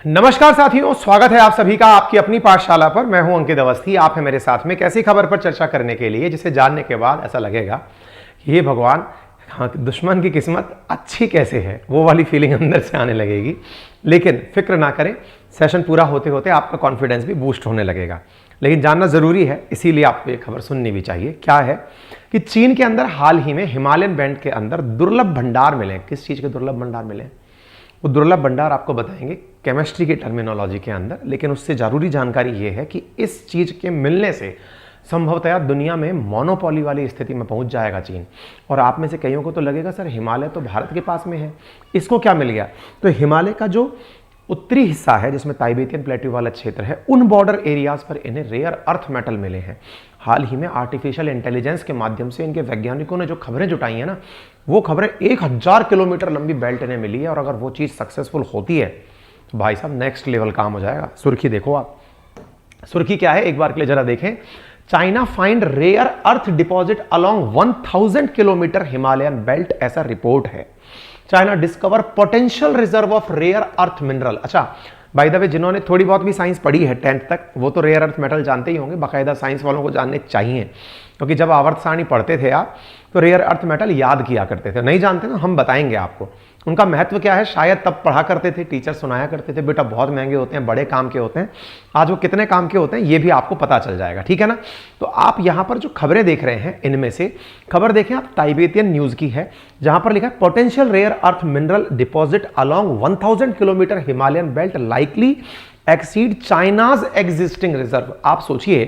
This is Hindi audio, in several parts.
नमस्कार साथियों, स्वागत है आप सभी का आपकी अपनी पाठशाला पर। मैं हूं अंकित अवस्थी। आप हैं मेरे साथ में एक ऐसी खबर पर चर्चा करने के लिए जिसे जानने के बाद ऐसा लगेगा कि ये भगवान, हाँ, दुश्मन की किस्मत अच्छी कैसे है, वो वाली फीलिंग अंदर से आने लगेगी। लेकिन फिक्र ना करें, सेशन पूरा होते होते आपका कॉन्फिडेंस भी बूस्ट होने लगेगा। लेकिन जानना जरूरी है, इसीलिए आपको ये खबर सुननी भी चाहिए। क्या है कि चीन के अंदर हाल ही में हिमालयन बैंड के अंदर दुर्लभ भंडार मिले। किस चीज के दुर्लभ भंडार मिले? वो दुर्लभ भंडार आपको बताएंगे केमिस्ट्री की टर्मिनोलॉजी के अंदर। लेकिन उससे जरूरी जानकारी ये है कि इस चीज के मिलने से संभवतः दुनिया में मोनोपोली वाली स्थिति में पहुंच जाएगा चीन। और आप में से कईयों को तो लगेगा सर हिमालय तो भारत के पास में है, इसको क्या मिल गया? तो हिमालय का जो उत्तरी हिस्सा है जिसमें ताइबेतियन प्लेट्यू वाला क्षेत्र है, उन बॉर्डर एरियाज पर इन्हें रेयर अर्थ मेटल मिले हैं। हाल ही में आर्टिफिशियल इंटेलिजेंस के माध्यम से इनके वैज्ञानिकों ने जो खबरें जुटाई हैं ना, वो खबरें 1000 किलोमीटर लंबी बेल्ट इन्हें मिली है। और अगर वो चीज़ सक्सेसफुल होती है तो भाई साहब नेक्स्ट लेवल काम हो जाएगा। सुर्खी देखो आप, सुर्खी क्या है एक बार के लिए जरा देखें। China find rare earth deposit along 1000 kilometre Himalayan belt, ऐसा रिपोर्ट है। China discover potential reserve of rare earth mineral. अच्छा, बाय द वे, जिन्होंने थोड़ी बहुत भी साइंस पढ़ी है 10th तक, वो तो रेयर अर्थ मेटल जानते ही होंगे। बाकायदा साइंस वालों को जानने चाहिए, क्योंकि जब आवर्त सारणी पढ़ते थे आप तो रेयर अर्थ मेटल याद किया करते थे। नहीं जानते ना, हम बताएंगे आपको उनका महत्व क्या है। शायद तब पढ़ा करते थे, टीचर सुनाया करते थे, बेटा बहुत महंगे होते हैं, बड़े काम के होते हैं। आज वो कितने काम के होते हैं ये भी आपको पता चल जाएगा, ठीक है ना। तो आप यहां पर जो खबरें देख रहे हैं, इनमें से खबर देखें आप, ताइबेतियन न्यूज की है, जहां पर लिखा है potential rare earth mineral deposit along 1000 kilometre Himalayan belt likely exceed China's existing reserve. आप सोचिए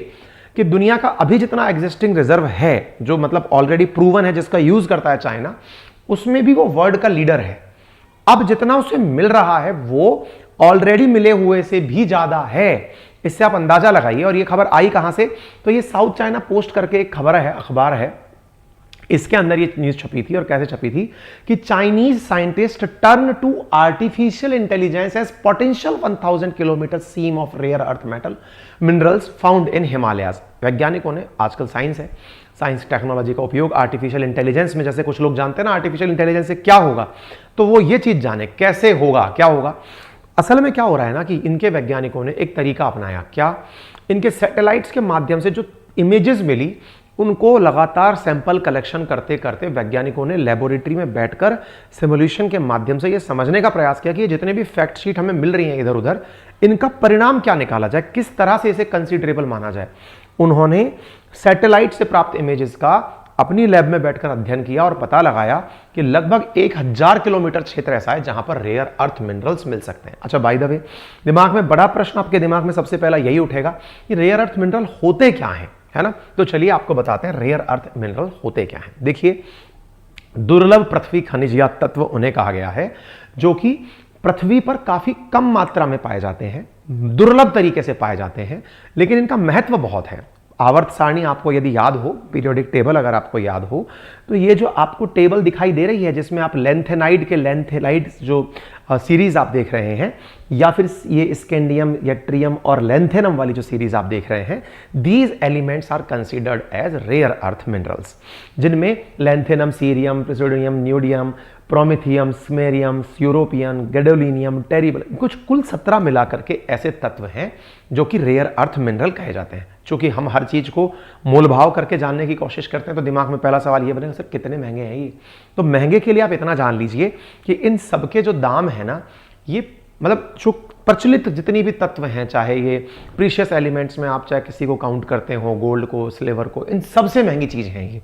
कि दुनिया का अभी जितना एग्जिस्टिंग रिजर्व है, जो मतलब ऑलरेडी प्रूवन है, जिसका यूज करता है चाइना, उसमें भी वो वर्ल्ड का लीडर है। अब जितना उसे मिल रहा है वो ऑलरेडी मिले हुए से भी ज्यादा है। इससे आप अंदाजा लगाइए। और ये खबर आई कहां से? तो ये साउथ चाइना पोस्ट करके एक खबर है, अखबार है, इसके अंदर ये न्यूज छपी थी। और कैसे छपी थी कि Chinese scientist turn to artificial intelligence as potential 1000 kilometre seam of rare earth metal minerals found in Himalayas. वैज्ञानिकों ने, आजकल साइंस है, साइंस टेक्नोलॉजी का उपयोग आर्टिफिशियल इंटेलिजेंस में, जैसे कुछ लोग जानते हैं ना आर्टिफिशियल इंटेलिजेंस से क्या होगा, तो वो ये चीज जाने कैसे होगा, क्या होगा। असल में क्या हो रहा है ना कि इनके वैज्ञानिकों ने एक तरीका अपनाया। क्या? इनके सैटेलाइट्स के माध्यम से जो इमेजेस मिली, उनको लगातार सैंपल कलेक्शन करते करते वैज्ञानिकों ने लेबोरेटरी में बैठकर सिमुलेशन के माध्यम से ये समझने का प्रयास किया कि जितने भी फैक्ट शीट हमें मिल रही हैं इधर उधर, इनका परिणाम क्या निकाला जाए, किस तरह से इसे कंसिडरेबल माना जाए। उन्होंने सैटेलाइट से प्राप्त इमेजेस का अपनी लैब में बैठकर अध्ययन किया और पता लगाया कि लगभग 1000 किलोमीटर क्षेत्र ऐसा है जहां पर रेयर अर्थ मिनरल्स मिल सकते हैं। अच्छा, बाय द वे, दिमाग में बड़ा प्रश्न आपके दिमाग में सबसे पहला यही उठेगा कि रेयर अर्थ मिनरल होते क्या हैं, है ना। तो चलिए आपको बताते हैं रेयर अर्थ मिनरल होते क्या हैं। देखिए, दुर्लभ पृथ्वी खनिज या तत्व उन्हें कहा गया है जो कि पृथ्वी पर काफी कम मात्रा में पाए जाते हैं, दुर्लभ तरीके से पाए जाते हैं, लेकिन इनका महत्व बहुत है। आवर्त सारणी आपको यदि याद हो, पीरियोडिक टेबल अगर आपको याद हो, तो ये जो आपको टेबल दिखाई दे रही है जिसमें आप लेंथेनाइड के लेंथेनाइड जो सीरीज आप देख रहे हैं, या फिर ये स्कैंडियम या ट्रियम और लेंथेनम वाली जो सीरीज आप देख रहे हैं, these elements are considered as rare earth minerals, जिनमें lanthanum, cerium, praseodymium, neodymium, promethium, samarium, europium, gadolinium, terbium, कुछ कुल 17 मिलाकर के ऐसे तत्व हैं जो कि रेयर अर्थ मिनरल कहे जाते हैं। चूंकि हम हर चीज को मोल भाव करके जानने की कोशिश करते हैं, तो दिमाग में पहला सवाल ये बनेगा, सर कितने महंगे हैं ये? तो महंगे के लिए आप इतना जान लीजिए कि इन सबके जो दाम है ना, ये मतलब जो प्रचलित जितनी भी तत्व हैं, चाहे ये प्रीशियस एलिमेंट्स में आप चाहे किसी को काउंट करते हो, गोल्ड को, सिल्वर को, इन सबसे महंगी चीज हैं ये।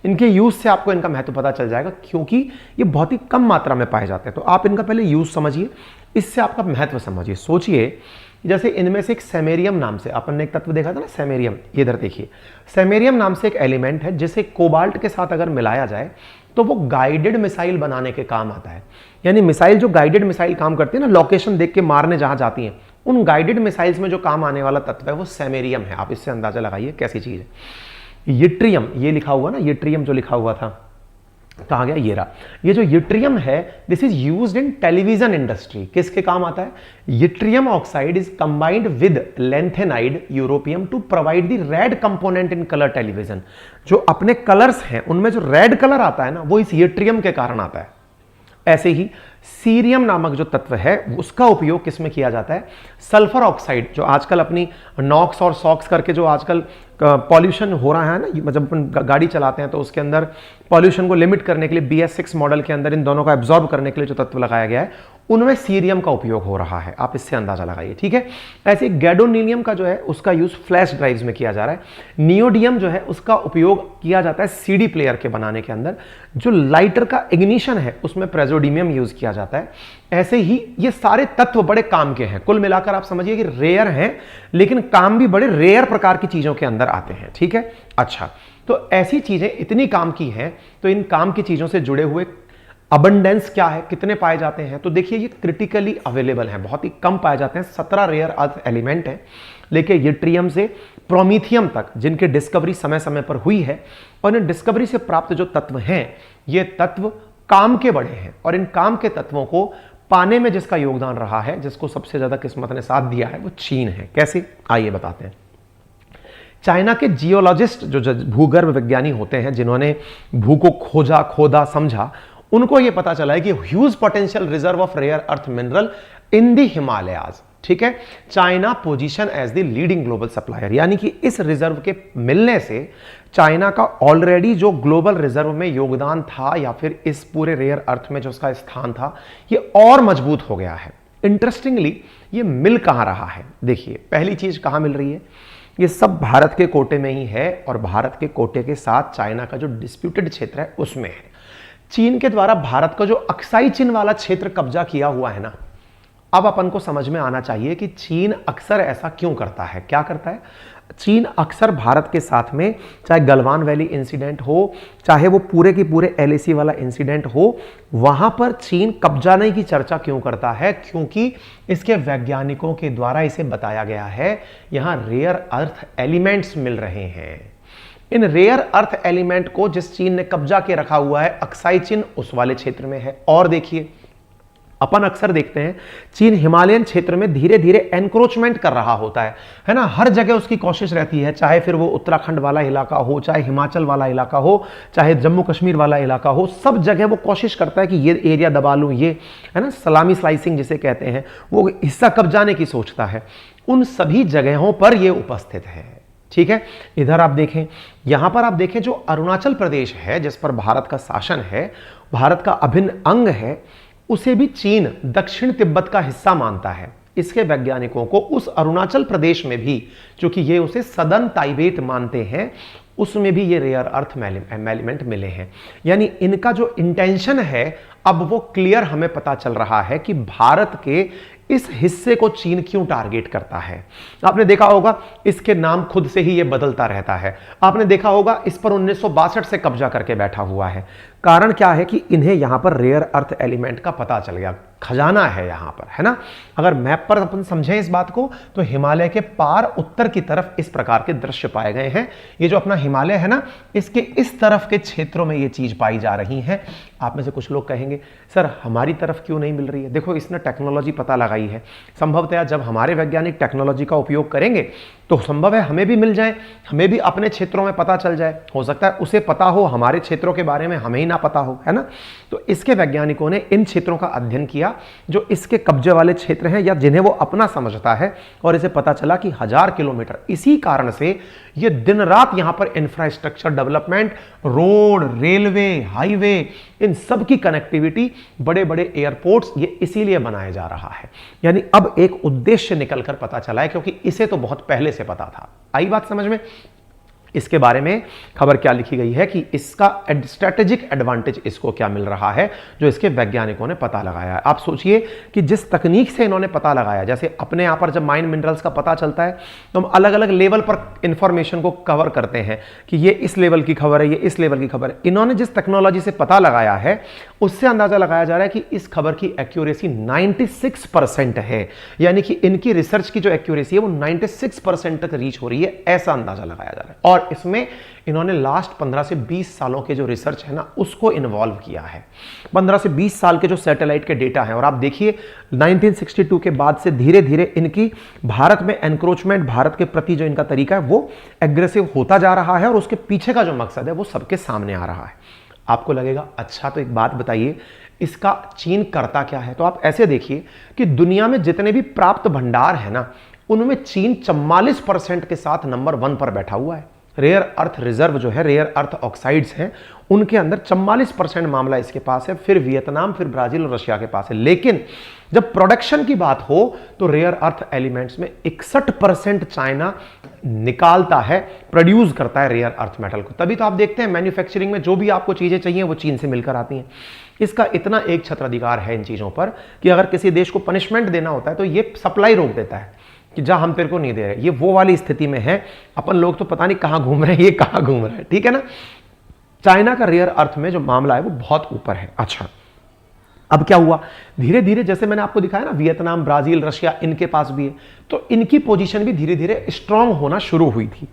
इनके यूज से आपको इनका महत्व पता चल जाएगा, क्योंकि ये बहुत ही कम मात्रा में पाए जाते हैं। तो आप इनका पहले यूज समझिए, इससे आपका महत्व समझिए। सोचिए, जैसे इनमें से एक सेमेरियम नाम से, अपन ने एक तत्व देखा था ना सेमेरियम, ये इधर देखिए, सेमेरियम नाम से एक एलिमेंट है जिसे कोबाल्ट के साथ अगर मिलाया जाए तो वो गाइडेड मिसाइल बनाने के काम आता है। यानी मिसाइल, जो गाइडेड मिसाइल काम करती है ना, लोकेशन देख के मारने जहां जाती हैं, उन गाइडेड मिसाइल्स में जो काम आने वाला तत्व है वो सेमेरियम है। आप इससे अंदाजा लगाइए कैसी चीज है। यट्रियम, ये लिखा हुआ ना, यट्रियम जो लिखा हुआ था, कहा गया ये रहा। ये जो यट्रियम है, this is used in television industry. किसके काम आता है? Yttrium oxide is combined with lanthanide europium to provide the red component in colour television. जो अपने कलर्स हैं उनमें जो रेड कलर आता है ना, वो इस यट्रियम के कारण आता है। ऐसे ही सीरियम नामक जो तत्व है उसका उपयोग किसमें किया जाता है? सल्फर ऑक्साइड, जो आजकल अपनी नॉक्स और सॉक्स करके जो आजकल पॉल्यूशन हो रहा है ना, मतलब अपन गाड़ी चलाते हैं तो उसके अंदर पॉल्यूशन को लिमिट करने के लिए BS6 मॉडल के अंदर इन दोनों को एब्जॉर्ब करने के लिए जो तत्व लगाया गया है उनमें सीरियम का उपयोग हो रहा है। आप इससे अंदाजा लगाइए, ठीक है। ऐसे गैडोनीलियम का जो है उसका यूज फ्लैश ड्राइव्स में किया जा रहा है। नियोडियम जो है उसका उपयोग किया जाता है CD प्लेयर के बनाने के अंदर। जो लाइटर का इग्निशन है उसमें प्रेजोडियम यूज किया जाता है। ऐसे ही ये सारे तत्व बड़े काम के हैं। कुल मिलाकर आप समझिए कि रेयर हैं, लेकिन काम भी बड़े रेयर प्रकार की चीजों के अंदर आते हैं, ठीक है। अच्छा, तो ऐसी चीजें इतनी काम की हैं, तो इन काम की चीजों से जुड़े हुए अबंडेंस क्या है, कितने पाए जाते हैं? तो देखिए ये क्रिटिकली अवेलेबल हैं, बहुत ही कम पाए जाते हैं। 17 रेयर अर्थ एलिमेंट हैं, लेकिन यूट्रियम से प्रोमीथियम तक जिनकी डिस्कवरी समय समय पर हुई है, और इन डिस्कवरी से प्राप्त जो तत्व हैं ये तत्व काम के बड़े हैं। और इन काम के तत्वों को पाने में जिसका योगदान रहा है, जिसको सबसे ज्यादा किस्मत ने साथ दिया है, वो चीन है। कैसे, आइए बताते हैं। चाइना के जियोलॉजिस्ट जो भूगर्भ विज्ञानी होते हैं, जिन्होंने भू को खोजा, खोदा, समझा, उनको यह पता चला है कि huge potential reserve of rare earth mineral in the Himalayas, ठीक है। China position as the leading global supplier, यानी कि इस रिजर्व के मिलने से चाइना का ऑलरेडी जो ग्लोबल रिजर्व में योगदान था, या फिर इस पूरे रेयर अर्थ में जो उसका स्थान था, ये और मजबूत हो गया है। इंटरेस्टिंगली ये मिल कहां रहा है? देखिए, पहली चीज कहां मिल रही है? ये सब भारत के कोटे में ही है, और भारत के कोटे के साथ चाइना का जो डिस्प्यूटेड क्षेत्र है उसमें है। चीन के द्वारा भारत का जो अक्साई चिन वाला क्षेत्र कब्जा किया हुआ है ना, अब अपन को समझ में आना चाहिए कि चीन अक्सर ऐसा क्यों करता है। क्या करता है? चीन अक्सर भारत के साथ में, चाहे गलवान वैली इंसिडेंट हो, चाहे वो पूरे की पूरे LAC वाला इंसिडेंट हो, वहां पर चीन कब्जाने की चर्चा क्यों करता है? क्योंकि इसके वैज्ञानिकों के द्वारा इसे बताया गया है यहां रेयर अर्थ एलिमेंट्स मिल रहे हैं। इन रेयर अर्थ एलिमेंट को जिस चीन ने कब्जा के रखा हुआ है, अक्साई चीन उस वाले क्षेत्र में है। और देखिए, अपन अक्सर देखते हैं चीन हिमालयन क्षेत्र में धीरे धीरे एनक्रोचमेंट कर रहा होता है ना। हर जगह उसकी कोशिश रहती है, चाहे फिर वो उत्तराखंड वाला इलाका हो, चाहे हिमाचल वाला इलाका हो, चाहे जम्मू कश्मीर वाला इलाका हो, सब जगह वो कोशिश करता है कि ये एरिया दबा लूं, ये है ना सलामी स्लाइसिंग जिसे कहते हैं, वो हिस्सा कब्जाने की सोचता है। उन सभी जगहों पर ये उपस्थित है, ठीक है। इधर आप देखें, यहां पर आप देखें जो अरुणाचल प्रदेश है, जिस पर भारत का शासन है, भारत का अभिन्न अंग है, उसे भी चीन दक्षिण तिब्बत का हिस्सा मानता है। इसके वैज्ञानिकों को उस अरुणाचल प्रदेश में भी, क्योंकि ये उसे सदर्न ताइबेट मानते हैं, उसमें भी ये रेयर अर्थ एलिमेंट मिले हैं। यानी इनका जो इंटेंशन है, अब वो क्लियर हमें पता चल रहा है कि भारत के इस हिस्से को चीन क्यों टारगेट करता है। आपने देखा होगा इसके नाम खुद से ही ये बदलता रहता है। आपने देखा होगा इस पर 1962 से कब्जा करके बैठा हुआ है। कारण क्या है कि इन्हें यहां पर रेयर अर्थ एलिमेंट का पता चल गया, खजाना है यहां पर, है ना। अगर मैप पर अपन समझें इस बात को, तो हिमालय के पार उत्तर की तरफ इस प्रकार के दृश्य पाए गए हैं। ये जो अपना हिमालय है ना, इसके इस तरफ के क्षेत्रों में ये चीज पाई जा रही है। आप में से कुछ लोग कहेंगे सर हमारी तरफ क्यों नहीं मिल रही है? देखो, इसने टेक्नोलॉजी पता लगाई है। संभवतः जब हमारे वैज्ञानिक टेक्नोलॉजी का उपयोग करेंगे तो संभव है हमें भी मिल जाए, हमें भी अपने क्षेत्रों में पता चल जाए। हो सकता है उसे पता हो, हमारे क्षेत्रों के बारे में हमें ही ना पता हो, है ना। तो इसके वैज्ञानिकों ने इन क्षेत्रों का अध्ययन किया जो इसके कब्जे वाले क्षेत्र हैं, या जिन्हें वो अपना समझता है, और इसे पता चला कि 1000 किलोमीटर, इसी कारण से ये दिन रात यहां पर infrastructure development, road, railway, highway, इन सब की कनेक्टिविटी, बड़े बड़े एयरपोर्ट्स, ये इसीलिए बनाया जा रहा है। यानी अब एक उद्देश्य निकलकर पता चला है, क्योंकि इसे तो बहुत पहले से पता था। आई बात समझ में? इसके बारे में खबर क्या लिखी गई है कि इसका स्ट्रेटेजिक एडवांटेज इसको क्या मिल रहा है जो इसके वैज्ञानिकों ने पता लगाया है। आप सोचिए कि जिस तकनीक से इन्होंने पता लगाया, जैसे अपने यहां पर जब माइन मिनरल्स का पता चलता है तो हम अलग अलग लेवल पर इंफॉर्मेशन को कवर करते हैं कि ये इस लेवल की खबर है, ये इस लेवल की खबर है। इन्होंने जिस टेक्नोलॉजी से पता लगाया है उससे अंदाजा लगाया जा रहा है कि इस खबर की एक्यूरेसी 96% है। यानी कि इनकी रिसर्च की जो एक्यूरेसी है वो 96% तक रीच हो रही है, ऐसा अंदाजा लगाया जा रहा है। और इसमें इन्होंने लास्ट 15 से 20 सालों के जो रिसर्च है ना, उसको इन्वॉल्व किया है। 15 से 20 साल के जो सैटेलाइट के डेटा है, और आप देखिए 1962 के बाद से धीरे धीरे इनकी भारत में एनक्रोचमेंट, भारत के प्रति जो इनका तरीका है वो एग्रेसिव होता जा रहा है, और उसके पीछे का जो मकसद है वो सबके सामने आ रहा है। आपको लगेगा अच्छा, तो एक बात बताइए, इसका चीन करता क्या है? तो आप ऐसे देखिए कि दुनिया में जितने भी प्राप्त भंडार है ना, उनमें चीन 44% के साथ नंबर 1 पर बैठा हुआ है। रेयर अर्थ रिजर्व जो है, रेयर अर्थ ऑक्साइड्स हैं, उनके अंदर 44% मामला इसके पास है, फिर वियतनाम, फिर ब्राजील और रशिया के पास है। लेकिन जब प्रोडक्शन की बात हो तो रेयर अर्थ एलिमेंट्स में 61% चाइना निकालता है, प्रोड्यूस करता है रेयर अर्थ मेटल को। तभी तो आप देखते हैं मैन्युफैक्चरिंग में जो भी आपको चीजें चाहिए वो चीन से मिलकर आती हैं। इसका इतना एक छत्राधिकार है इन चीजों पर कि अगर किसी देश को पनिशमेंट देना होता है तो ये सप्लाई रोक देता है कि जा हम तेरे को नहीं दे रहे। ये वो वाली स्थिति में है, अपन लोग तो पता नहीं कहां घूम रहे हैं, ये कहां घूम रहे हैं, ठीक है ना। चाइना का रेयर अर्थ में जो मामला है वो बहुत ऊपर है। अच्छा, अब क्या हुआ, धीरे धीरे जैसे मैंने आपको दिखाया ना, वियतनाम, ब्राजील, रशिया, इनके पास भी है, तो इनकी पोजीशन भी धीरे धीरे स्ट्रांग होना शुरू हुई थी।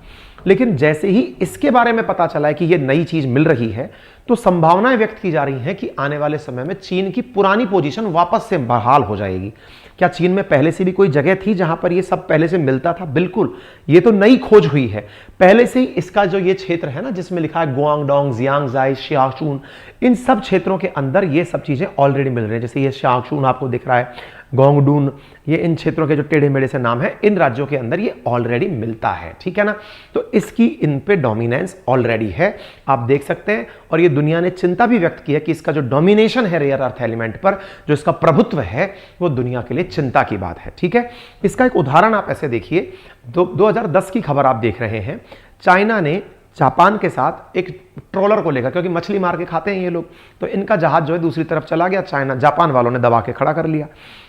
लेकिन जैसे ही इसके बारे में पता चला है कि ये नई चीज मिल रही है, तो संभावनाएं व्यक्त की जा रही हैं कि आने वाले समय में चीन की पुरानी पोजीशन वापस से बहाल हो जाएगी। क्या चीन में पहले से भी कोई जगह थी जहां पर ये सब पहले से मिलता था? बिल्कुल, ये तो नई खोज हुई है। पहले से ही इसका जो ये क्षेत्र है ना, जिसमें लिखा है गुआंगडोंग, जियांगजाई, शियाचुन, इन सब क्षेत्रों के अंदर ये सब चीजें ऑलरेडी मिल रही है। जैसे ये शियाचुन आपको दिख रहा है, गोंगडून, ये इन क्षेत्रों के जो टेढ़े मेढ़े से नाम है, इन राज्यों के अंदर ये ऑलरेडी मिलता है, ठीक है ना। तो इसकी इन पे डोमिनेंस ऑलरेडी है, आप देख सकते हैं। और ये दुनिया ने चिंता भी व्यक्त की है कि इसका जो डोमिनेशन है रेयर अर्थ एलिमेंट पर, जो इसका प्रभुत्व है, वो दुनिया के लिए चिंता की बात है, ठीक है। इसका एक उदाहरण आप ऐसे देखिए, 2010 की खबर आप देख रहे हैं। चाइना ने जापान के साथ एक ट्रोलर को लेकर, क्योंकि मछली मार के खाते हैं ये लोग, तो इनका जहाज जो है दूसरी तरफ चला गया, चाइना, जापान वालों ने दबा के खड़ा कर लिया।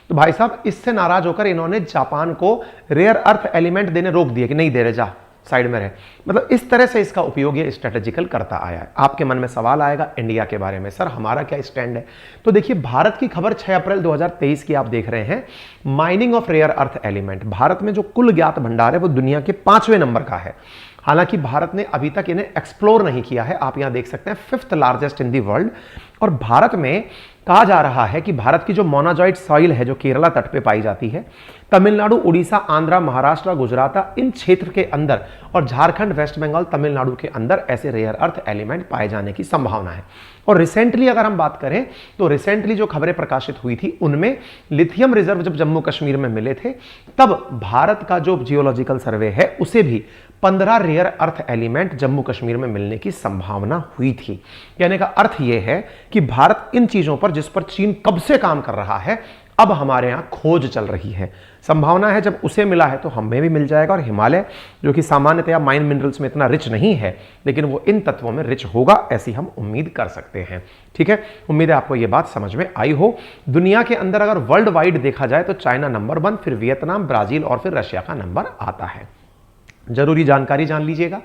तो भाई साहब, इससे नाराज होकर इन्होंने जापान को रेयर अर्थ एलिमेंट देने रोक दिए कि नहीं दे रहे, जा साइड में रहे। मतलब इस तरह से इसका उपयोग ये स्ट्रेटेजिकल करता आया है। आपके मन में सवाल आएगा इंडिया के बारे में, सर हमारा क्या स्टैंड है? तो देखिए, भारत की खबर 6 अप्रैल 2023 की आप देख रहे हैं। Mining of rare earth element, Bharat में जो कुल ज्ञात भंडार है वो दुनिया के 5वें नंबर का है। हालांकि भारत ने अभी तक इन्हें एक्सप्लोर नहीं किया है। आप यहां देख सकते हैं 5th largest in the world. और भारत में कहा जा रहा है कि भारत की जो मोनाजॉइट सॉइल है, जो केरला तट पे पाई जाती है, तमिलनाडु, उड़ीसा, आंध्रा, महाराष्ट्र, गुजरात, इन क्षेत्र के अंदर, और झारखंड, वेस्ट बंगाल, तमिलनाडु के अंदर ऐसे रेयर अर्थ एलिमेंट पाए जाने की संभावना है। और रिसेंटली अगर हम बात करें तो रिसेंटली जो खबरें प्रकाशित हुई थी, उनमें लिथियम रिजर्व जब जम्मू कश्मीर में मिले थे, तब भारत का जो जियोलॉजिकल सर्वे है उसे भी 15 rare earth element Jammu Kashmir में मिलने की संभावना हुई थी। कहने का अर्थ यह है कि भारत इन चीजों पर, जिस पर चीन कब से काम कर रहा है, अब हमारे यहां खोज चल रही है। संभावना है जब उसे मिला है तो हमें भी मिल जाएगा। और हिमालय, जो कि सामान्यतया माइन मिनरल्स में इतना रिच नहीं है, लेकिन वो इन तत्वों में रिच होगा, ऐसी हम उम्मीद कर सकते हैं, ठीक है। उम्मीद है आपको ये बात समझ में आई हो। दुनिया के अंदर अगर वर्ल्ड वाइड देखा जाए तो चाइना नंबर 1, फिर वियतनाम, ब्राजील और फिर रशिया का नंबर आता है। जरूरी जानकारी जान लीजिएगा।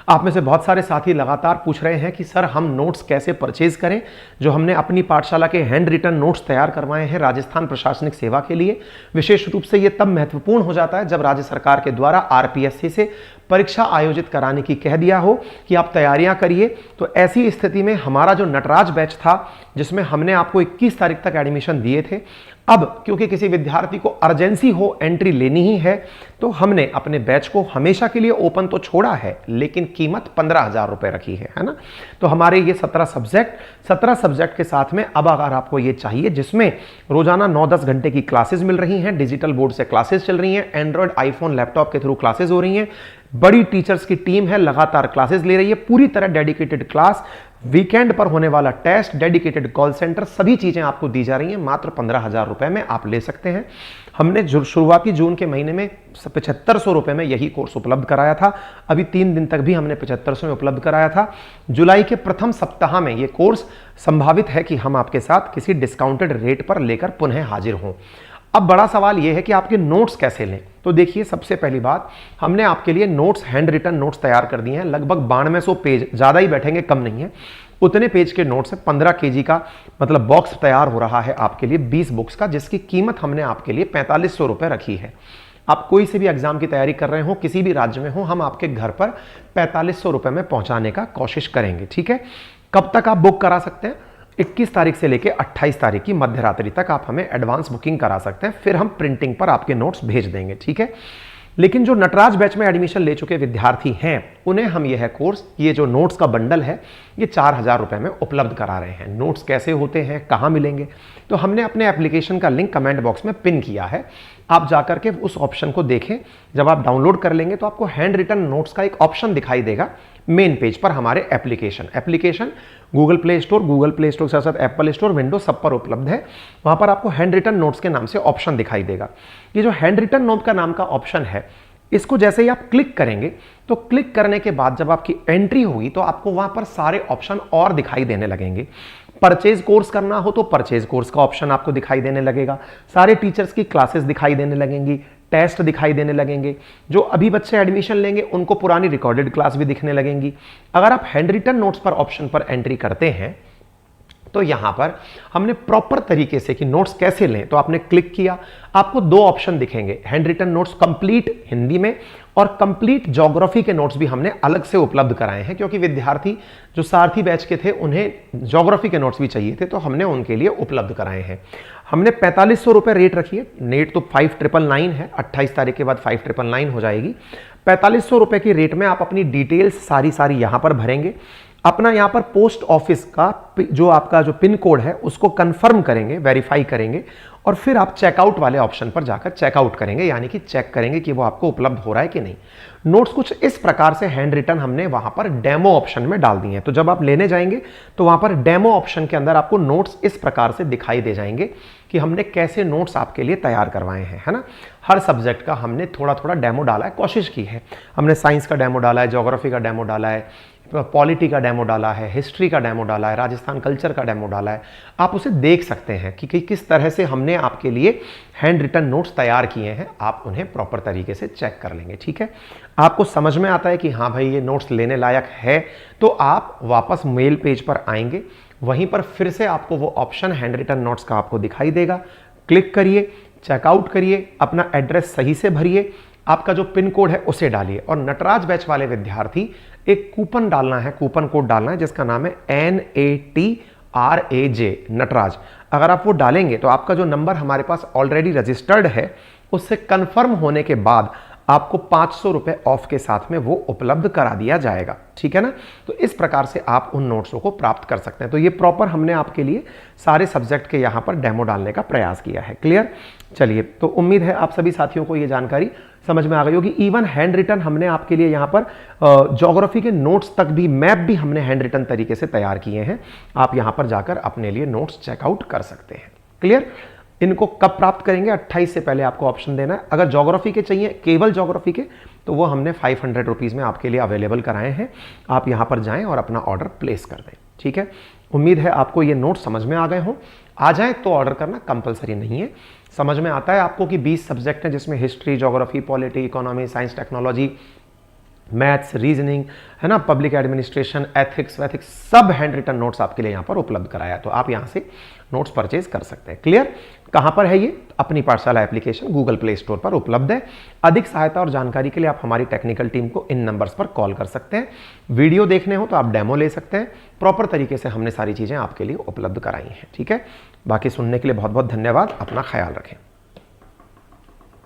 आप में से बहुत सारे साथी लगातार पूछ रहे हैं कि सर हम नोट्स कैसे परचेज करें, जो हमने अपनी पाठशाला के हैंड रिटन नोट्स तैयार करवाए हैं राजस्थान प्रशासनिक सेवा के लिए। विशेष रूप से ये तब महत्वपूर्ण हो जाता है जब राज्य सरकार के द्वारा आरपीएससी से परीक्षा आयोजित कराने की कह दिया हो कि आप तैयारियां करिए। तो ऐसी स्थिति में हमारा जो नटराज बैच था, जिसमें हमने आपको 21 तारीख तक एडमिशन दिए थे, अब क्योंकि किसी विद्यार्थी को अर्जेंसी हो, एंट्री लेनी ही है, तो हमने अपने बैच को हमेशा के लिए ओपन तो छोड़ा है, लेकिन कीमत 15,000 रुपए रखी है ना। तो हमारे ये 17 सब्जेक्ट के साथ में अब अगर आपको ये चाहिए, जिसमें रोजाना 9-10 घंटे की क्लासेस मिल रही हैं, डिजिटल बोर्ड से क्लासेस चल रही हैं, एंड्रॉयड, आईफोन, लैपटॉप के थ्रू क्लासेस हो रही हैं, बड़ी टीचर्स की टीम है, लगातार क्लासेस ले रही है, पूरी तरह डेडिकेटेड क्लास, वीकेंड पर होने वाला टेस्ट, डेडिकेटेड कॉल सेंटर, सभी चीजें आपको दी जा रही हैं। मात्र 15,000 रुपए में आप ले सकते हैं। हमने शुरुआती जून के महीने में 7500 रुपए में यही कोर्स उपलब्ध कराया था। अभी 3 दिन तक भी हमने 7500 में उपलब्ध कराया था। जुलाई के प्रथम सप्ताह में यह कोर्स संभावित है कि हम आपके साथ किसी डिस्काउंटेड रेट पर लेकर पुनः हाजिर हों। अब बड़ा सवाल यह है कि आपके नोट्स कैसे लें। तो देखिए, सबसे पहली बात, हमने आपके लिए नोट्स, हैंड रिटन नोट्स तैयार कर दिए हैं। लगभग 9200 पेज, ज़्यादा ही बैठेंगे, कम नहीं है, उतने पेज के नोट्स है। 15 केजी का मतलब बॉक्स तैयार हो रहा है आपके लिए 20 बुक्स का, जिसकी कीमत हमने आपके लिए 4500 रुपये रखी है। आप कोई से भी एग्जाम की तैयारी कर रहे हो, किसी भी राज्य में हो, हम आपके घर पर 4500 रुपये में पहुंचाने का कोशिश करेंगे, ठीक है। कब तक आप बुक करा सकते हैं? 21 तारीख से लेकर 28 तारीख की मध्य रात्रि तक आप हमें एडवांस बुकिंग करा सकते हैं, फिर हम प्रिंटिंग पर आपके नोट्स भेज देंगे, ठीक है। लेकिन जो नटराज बैच में एडमिशन ले चुके विद्यार्थी हैं उन्हें हम यह कोर्स, ये जो नोट्स का बंडल है, ये 4,000 रुपए में उपलब्ध करा रहे हैं। नोट्स कैसे होते हैं, कहाँ मिलेंगे, तो हमने अपने एप्लीकेशन का लिंक कमेंट बॉक्स में पिन किया है। आप जाकर के उस ऑप्शन को देखें। जब आप डाउनलोड कर लेंगे तो आपको हैंड रिटन नोट्स का एक ऑप्शन दिखाई देगा मेन पेज पर। हमारे एप्लीकेशन गूगल प्ले स्टोर के साथ एप्पल स्टोर, विंडो सब पर उपलब्ध है। वहां पर आपको हैंड रिटन नोट्स के नाम से ऑप्शन दिखाई देगा। ये जो हैंड रिटन नोट का नाम का ऑप्शन है, इसको जैसे ही आप क्लिक करेंगे तो क्लिक करने के बाद जब आपकी एंट्री होगी तो आपको वहां पर सारे ऑप्शन और दिखाई देने लगेंगे। परचेज कोर्स करना हो तो परचेज कोर्स का ऑप्शन आपको दिखाई देने लगेगा। सारे टीचर्स की क्लासेस दिखाई देने लगेंगी, टेस्ट दिखाई देने लगेंगे। जो अभी बच्चे एडमिशन लेंगे उनको पुरानी रिकॉर्डेड क्लास भी दिखने लगेंगी। अगर आप हैंड रिटन नोट्स पर ऑप्शन पर एंट्री करते हैं तो यहां पर हमने प्रॉपर तरीके से कि नोट्स कैसे लें, तो आपने क्लिक किया, आपको 2 ऑप्शन दिखेंगे, handwritten notes complete Hindi में और कंप्लीट ज्योग्राफी के नोट्स भी हमने अलग से उपलब्ध कराए हैं, क्योंकि विद्यार्थी जो सारथी बैच के थे उन्हें ज्योग्राफी के नोट्स भी चाहिए थे, तो हमने उनके लिए उपलब्ध कराए हैं। हमने 4500 रुपए रेट रखी है। नेट तो 5999 है, 28 तारीख के बाद 5999 हो जाएगी। 4500 रुपए की रेट में आप अपनी डिटेल्स सारी यहां पर भरेंगे। अपना यहां पर पोस्ट ऑफिस का जो आपका जो पिन कोड है उसको कंफर्म करेंगे, वेरीफाई करेंगे और फिर आप चेकआउट वाले ऑप्शन पर जाकर चेकआउट करेंगे, यानी कि चेक करेंगे कि वो आपको उपलब्ध हो रहा है कि नहीं। नोट्स कुछ इस प्रकार से हैंड रिटन हमने वहां पर डेमो ऑप्शन में डाल दिए हैं। तो जब आप लेने जाएंगे तो वहां पर डेमो ऑप्शन के अंदर आपको नोट्स इस प्रकार से दिखाई दे जाएंगे कि हमने कैसे नोट्स आपके लिए तैयार करवाए हैं, है ना। हर सब्जेक्ट का हमने थोड़ा थोड़ा डेमो डाला है, कोशिश की है। हमने साइंस का डेमो डाला है, ज्योग्राफी का डेमो डाला है, पॉलिटी का डेमो डाला है, हिस्ट्री का डेमो डाला है, राजस्थान कल्चर का डेमो डाला है। आप उसे देख सकते हैं कि किस तरह से हमने आपके लिए हैंड रिटन नोट्स तैयार किए हैं। आप उन्हें प्रॉपर तरीके से चेक कर लेंगे, ठीक है। आपको समझ में आता है कि हाँ भाई ये नोट्स लेने लायक है, तो आप वापस मेल पेज पर आएंगे, वहीं पर फिर से आपको वो ऑप्शन हैंड रिटन नोट्स का आपको दिखाई देगा। क्लिक करिए, चेकआउट करिए, अपना एड्रेस सही से भरिए, आपका जो पिन कोड है उसे डालिए और नटराज बैच वाले विद्यार्थी एक कूपन डालना है, कूपन कोड डालना है जिसका नाम है NATRAJ नटराज। अगर आप वो डालेंगे तो आपका जो नंबर हमारे पास ऑलरेडी रजिस्टर्ड है उससे कंफर्म होने के बाद आपको 500 रुपए ऑफ के साथ में वो उपलब्ध करा दिया जाएगा, ठीक है ना। तो इस प्रकार से आप उन नोट्सों को प्राप्त कर सकते हैं। तो ये प्रॉपर हमने आपके लिए सारे सब्जेक्ट के यहां पर डेमो डालने का प्रयास किया है। क्लियर? चलिए, तो उम्मीद है आप सभी साथियों को ये जानकारी समझ में आ गई होगी। इवन हैंड रिटन हमने आपके लिए यहाँ पर ज्योग्राफी के नोट्स तक भी, मैप भी हमने हैंड रिटन तरीके से तैयार किए हैं। आप यहाँ पर जाकर अपने लिए नोट्स चेकआउट कर सकते हैं। क्लियर? इनको कब प्राप्त करेंगे? 28 से पहले आपको ऑप्शन देना है। अगर ज्योग्राफी के चाहिए, केवल ज्योग्राफी के, तो वो हमने 500 रुपीज़ में आपके लिए अवेलेबल कराए हैं। आप यहाँ पर जाएं और अपना ऑर्डर प्लेस कर दें, ठीक है। उम्मीद है आपको ये नोट समझ में आ गए हों। आ जाए तो ऑर्डर करना कंपलसरी नहीं है। समझ में आता है आपको कि 20 सब्जेक्ट हैं जिसमें history, geography, polity, economy, science, technology, maths, reasoning, है ना, पब्लिक एडमिनिस्ट्रेशन, एथिक्स वैथिक्स, सब हैंड रिटन नोट्स आपके लिए यहाँ पर उपलब्ध कराया, तो आप यहाँ से नोट्स परचेज कर सकते हैं। क्लियर? कहाँ पर है ये? अपनी पाठशाला एप्लीकेशन गूगल प्ले स्टोर पर उपलब्ध है। अधिक सहायता और जानकारी के लिए आप हमारी टेक्निकल टीम को इन नंबर्स पर कॉल कर सकते हैं। वीडियो देखने हो तो आप डेमो ले सकते हैं। प्रॉपर तरीके से हमने सारी चीज़ें आपके लिए उपलब्ध कराई हैं, ठीक है। बाकी सुनने के लिए बहुत बहुत धन्यवाद। अपना ख्याल रखें।